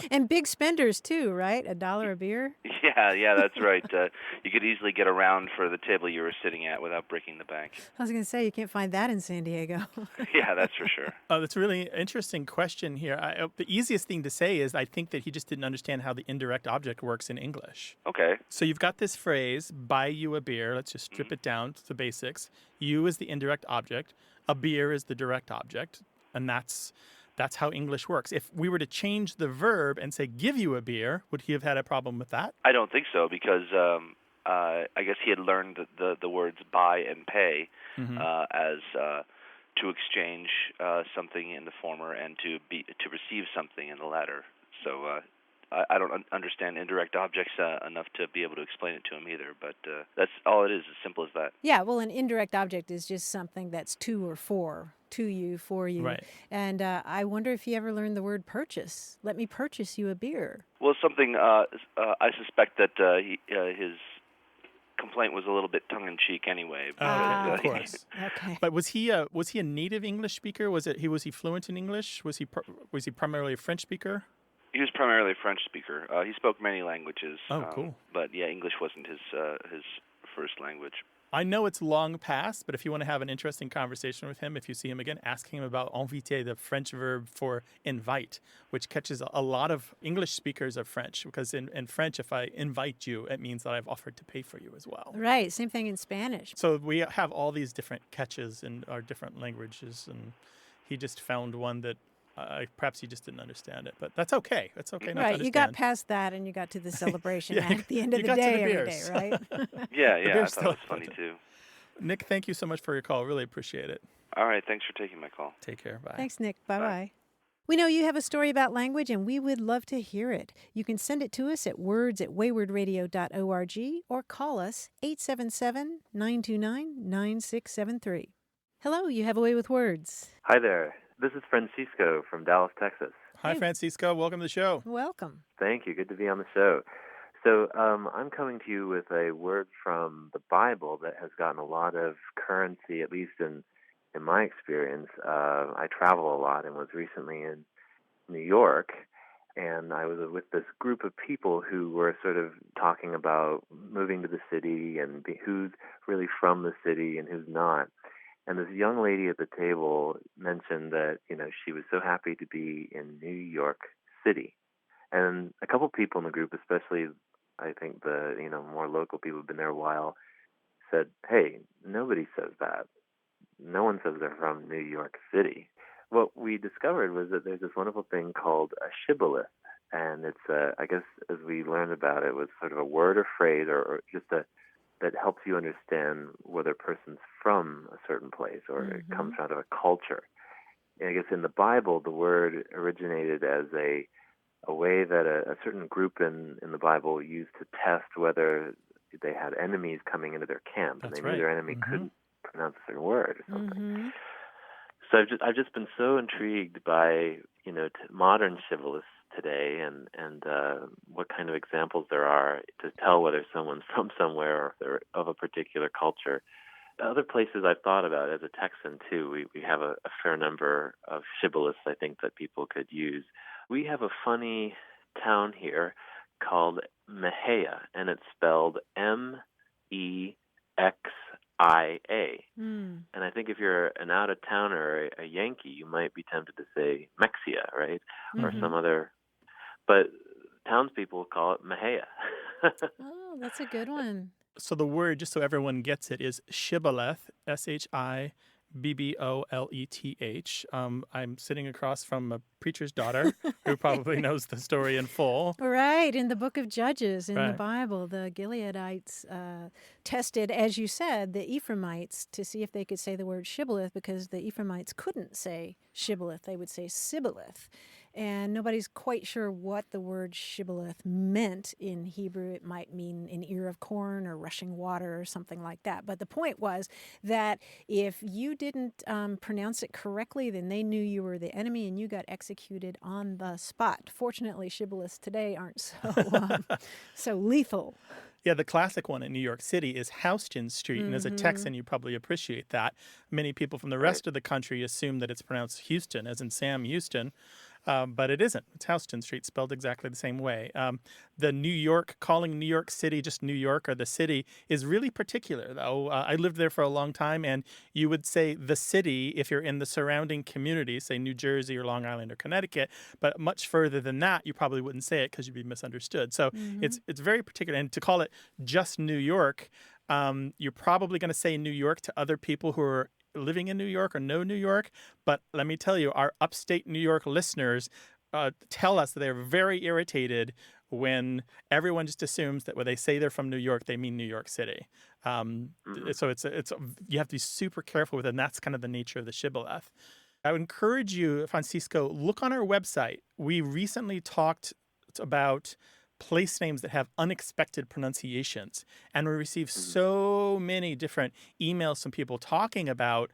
And big spenders, too, right? $1 a beer? Yeah, that's right. You could easily get around for the table you were sitting at without breaking the bank. I was going to say, you can't find that in San Diego. Yeah, that's for sure. That's a really interesting question here. The easiest thing to say is I think that he just didn't understand how the indirect object works in English. Okay. So you've got this phrase, buy you a beer. Let's just strip it down to the basics. You is the indirect object. A beer is the direct object. And that's how English works. If we were to change the verb and say give you a beer, would he have had a problem with that? I don't think so, because I guess he had learned the words buy and pay as to exchange something in the former and to receive something in the latter. So I don't understand indirect objects enough to be able to explain it to him either, but that's all it is, as simple as that. Yeah, well, an indirect object is just something that's to or for you, for you. Right. And I wonder if he ever learned the word purchase. Let me purchase you a beer. Well, something I suspect that his complaint was a little bit tongue-in-cheek anyway. Of course. Okay. But was he a native English speaker? Was he fluent in English? Was he primarily a French speaker? He was primarily a French speaker. He spoke many languages. Oh, cool. But yeah, English wasn't his first language. I know it's long past, but if you want to have an interesting conversation with him, if you see him again, ask him about inviter, the French verb for invite, which catches a lot of English speakers of French, because in French, if I invite you, it means that I've offered to pay for you as well. Right, same thing in Spanish. So we have all these different catches in our different languages, and he just found one that perhaps he just didn't understand it, but that's okay. That's okay not to understand. Right, you got past that and you got to the celebration Yeah, at the end of you the got to day the every beers. day, right? Yeah, I beer's thought it was still funny too. Nick, thank you so much for your call. Really appreciate it. All right, thanks for taking my call. Take care. Bye. Thanks, Nick. Bye-bye. We know you have a story about language, and we would love to hear it. You can send it to us at words@waywardradio.org or call us 877-929-9673. Hello, you have a way with words. Hi there. This is Francisco from Dallas, Texas. Hi, Francisco. Welcome to the show. Welcome. Thank you. Good to be on the show. So I'm coming to you with a word from the Bible that has gotten a lot of currency, at least in my experience. I travel a lot and was recently in New York, and I was with this group of people who were sort of talking about moving to the city and who's really from the city and who's not. And this young lady at the table mentioned that, she was so happy to be in New York City. And a couple people in the group, especially I think the, more local people who've been there a while, said, hey, nobody says that. no one says they're from New York City. What we discovered was that there's this wonderful thing called a shibboleth, and it's I guess as we learned about it, was sort of a word or phrase or just that helps you understand whether a person's from a certain place or it comes out of a culture. And I guess in the Bible, the word originated as a way that a certain group in the Bible used to test whether they had enemies coming into their camp, and they knew their enemy couldn't pronounce a certain word or something. So I've just been so intrigued by modern shibboleths today, and what kind of examples there are to tell whether someone's from somewhere or if they're of a particular culture. Other places I've thought about as a Texan too, we have a fair number of shibboleths I think that people could use. We have a funny town here called Mexia, and it's spelled Mexia. And I think if you're an out-of-towner or a Yankee, you might be tempted to say Mexia, right? Or some other. But townspeople call it Mexia. Oh, that's a good one. So the word, just so everyone gets it, is shibboleth, Shibboleth. I'm sitting across from a preacher's daughter who probably knows the story in full. Right. In the book of Judges in the Bible, the Gileadites tested, as you said, the Ephraimites to see if they could say the word shibboleth, because the Ephraimites couldn't say shibboleth. They would say sibboleth. And nobody's quite sure what the word shibboleth meant in Hebrew. It might mean an ear of corn or rushing water or something like that. But the point was that if you didn't pronounce it correctly, then they knew you were the enemy and you got executed on the spot. Fortunately, shibboleths today aren't so lethal. Yeah, the classic one in New York City is Houston Street, and as a Texan, you probably appreciate that. Many people from the rest of the country assume that it's pronounced Houston, as in Sam Houston. But it isn't. It's Houston Street, spelled exactly the same way. The New York, calling New York City just New York or the city is really particular, though. I lived there for a long time, and you would say the city if you're in the surrounding community, say New Jersey or Long Island or Connecticut, but much further than that, you probably wouldn't say it because you'd be misunderstood. So it's very particular. And to call it just New York, you're probably going to say New York to other people who are living in New York or know New York, but let me tell you, our upstate New York listeners tell us that they're very irritated when everyone just assumes that when they say they're from New York, they mean New York City. So it's you have to be super careful with it, and that's kind of the nature of the shibboleth. I would encourage you, Francisco, look on our website. We recently talked about place names that have unexpected pronunciations. And we receive so many different emails from people talking about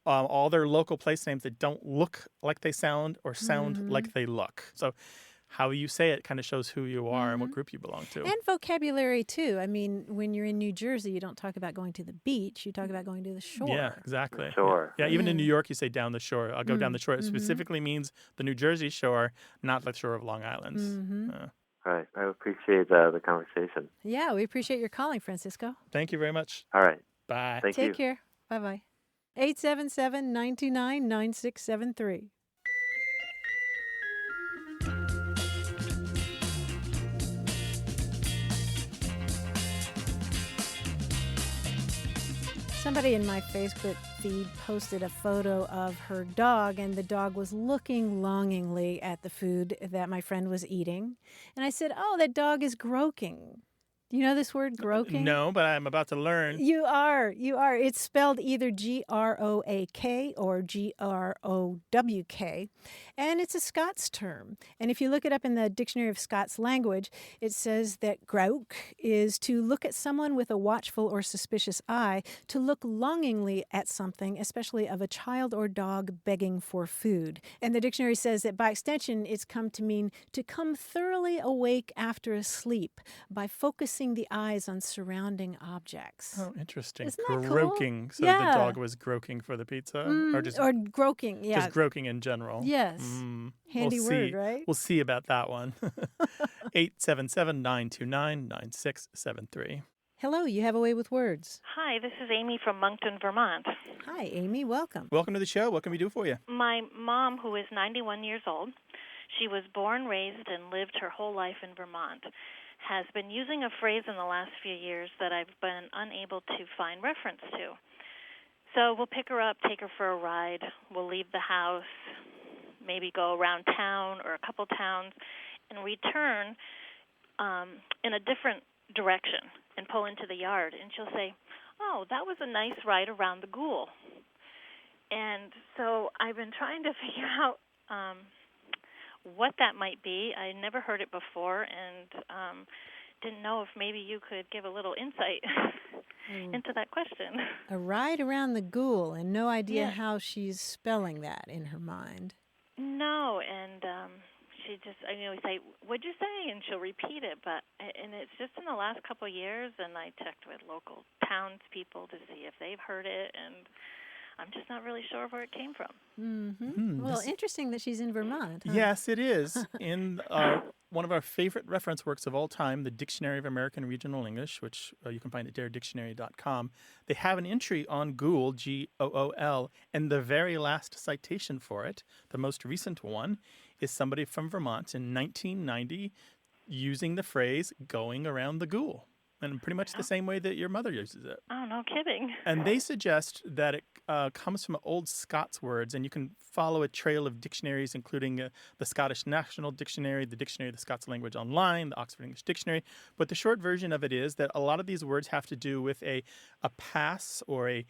all their local place names that don't look like they sound or sound like they look. So how you say it kind of shows who you are and what group you belong to. And vocabulary, too. I mean, when you're in New Jersey, you don't talk about going to the beach. You talk about going to the shore. Yeah, exactly. Shore. Yeah, even in New York, you say down the shore. I'll go down the shore. It specifically means the New Jersey shore, not the shore of Long Island. Right. I appreciate the conversation. Yeah, we appreciate your calling, Francisco. Thank you very much. All right. Bye. Take care. Bye-bye. 877-929-9673. Somebody in my Facebook feed posted a photo of her dog, and the dog was looking longingly at the food that my friend was eating. And I said, "Oh, that dog is groking." Do you know this word, groking? No, but I'm about to learn. You are. It's spelled either G-R-O-A-K or G-R-O-W-K, and it's a Scots term. And if you look it up in the Dictionary of Scots Language, it says that grouk is to look at someone with a watchful or suspicious eye, to look longingly at something, especially of a child or dog begging for food. And the dictionary says that by extension, it's come to mean to come thoroughly awake after a sleep by focusing the eyes on surrounding objects. Oh, interesting. Isn't that Groking. cool? So Yeah. the dog was groking for the pizza? Or groking, yeah. Just groking in general. Yes. Handy We'll word, see. right? We'll see about that one. 877-929-9673. Hello, you have a way with words. Hi, this is Amy from Moncton, Vermont. Hi, Amy. Welcome. Welcome to the show. What can we do for you? My mom, who is 91 years old, she was born, raised, and lived her whole life in Vermont, has been using a phrase in the last few years that I've been unable to find reference to. So we'll pick her up, take her for a ride. We'll leave the house, maybe go around town or a couple towns, and return in a different direction and pull into the yard. And she'll say, "Oh, that was a nice ride around the Ghoul." And so I've been trying to figure out what that might be. I never heard it before, and didn't know if maybe you could give a little insight into that question. A ride around the Ghoul, and no idea how she's spelling that in her mind. No, and she just, we say, "What'd you say?" And she'll repeat it, and it's just in the last couple of years, and I checked with local townspeople to see if they've heard it, and I'm just not really sure where it came from. Well, interesting that she's in Vermont. Huh? Yes, it is. In one of our favorite reference works of all time, the Dictionary of American Regional English, which you can find at daredictionary.com, they have an entry on Ghoul, G-O-O-L, and the very last citation for it, the most recent one, is somebody from Vermont in 1990 using the phrase "going around the Ghoul." And pretty much the same way that your mother uses it. Oh, no kidding. And they suggest that it comes from old Scots words, and you can follow a trail of dictionaries, including the Scottish National Dictionary, the Dictionary of the Scots Language Online, the Oxford English Dictionary. But the short version of it is that a lot of these words have to do with a pass or a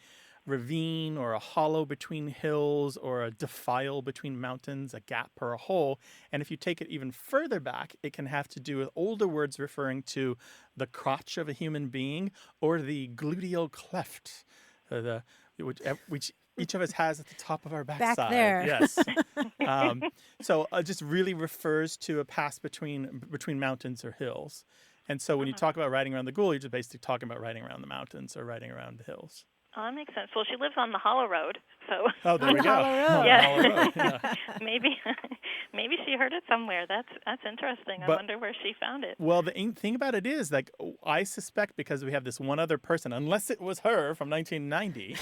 ravine or a hollow between hills or a defile between mountains, a gap or a hole. And if you take it even further back, it can have to do with older words referring to the crotch of a human being or the gluteal cleft, which each of us has at the top of our backside. Back there. Yes. So it just really refers to a pass between mountains or hills. And so when you talk about riding around the Ghoul, you're just basically talking about riding around the mountains or riding around the hills. Oh, that makes sense. Well, she lives on the Hollow Road, so. Oh, there we go. Yeah. Maybe she heard it somewhere. That's interesting. I wonder where she found it. Well, the thing about it is, like, I suspect because we have this one other person, unless it was her from 1990,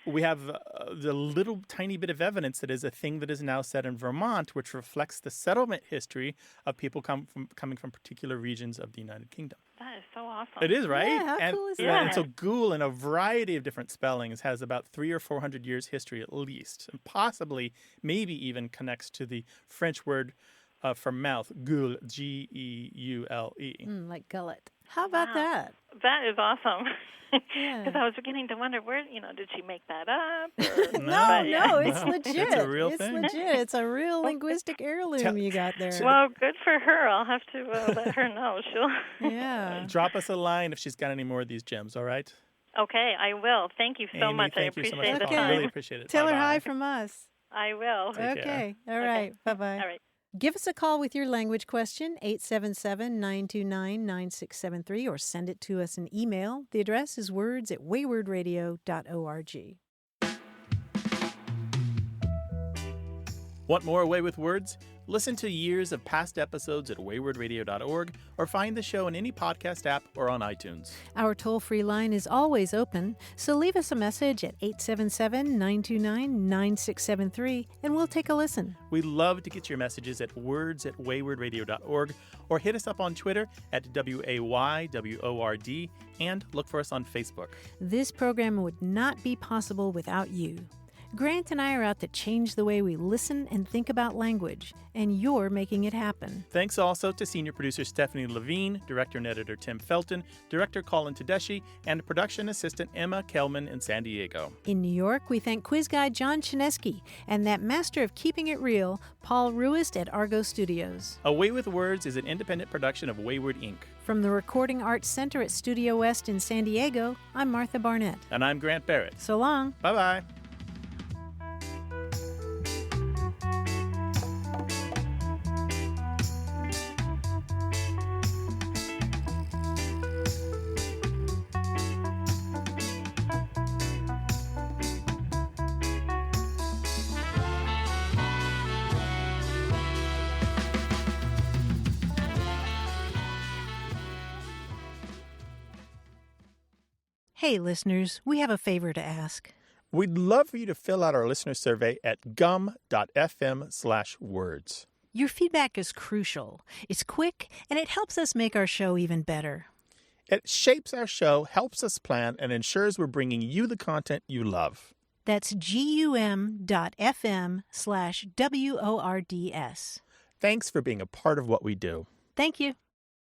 we have the little tiny bit of evidence that is a thing that is now said in Vermont, which reflects the settlement history of people coming from particular regions of the United Kingdom. That is so awesome. It is, right? Yeah, how cool is that? And so Ghoul, in a variety of different spellings, has about 300 or 400 years history at least, and possibly, maybe even connects to the French word for mouth, Ghoul, G-E-U-L-E. Like gullet. How about that? That is awesome. Yeah. Because I was beginning to wonder, where, did she make that up? Or, no, it's legit. It's a real thing. It's legit. It's a real linguistic heirloom you got there. Well, good for her. I'll have to let her know. Yeah. Drop us a line if she's got any more of these gems, all right? Okay, I will. Thank you so Amy, much. Thank I you so appreciate much the for calling. time. Really appreciate it. Tell her Bye-bye. hi from us. I will. Take care. Okay. All right. Bye-bye. All right. Give us a call with your language question, 877-929-9673, or send it to us in email. The address is words@waywardradio.org. Want more Away with Words? Listen to years of past episodes at waywardradio.org or find the show in any podcast app or on iTunes. Our toll-free line is always open, so leave us a message at 877-929-9673 and we'll take a listen. We love to get your messages at words@waywardradio.org or hit us up on Twitter at WAYWORD and look for us on Facebook. This program would not be possible without you. Grant and I are out to change the way we listen and think about language, and you're making it happen. Thanks also to senior producer Stephanie Levine, director and editor Tim Felton, director Colin Tedeschi, and production assistant Emma Kelman in San Diego. In New York, we thank quiz guy John Chinesky and that master of keeping it real, Paul Ruist at Argo Studios. Away with Words is an independent production of Wayward Inc. From the Recording Arts Center at Studio West in San Diego, I'm Martha Barnett. And I'm Grant Barrett. So long. Bye-bye. Hey, listeners, we have a favor to ask. We'd love for you to fill out our listener survey at gum.fm/words. Your feedback is crucial. It's quick, and it helps us make our show even better. It shapes our show, helps us plan, and ensures we're bringing you the content you love. That's gum.fm/WORDS. Thanks for being a part of what we do. Thank you.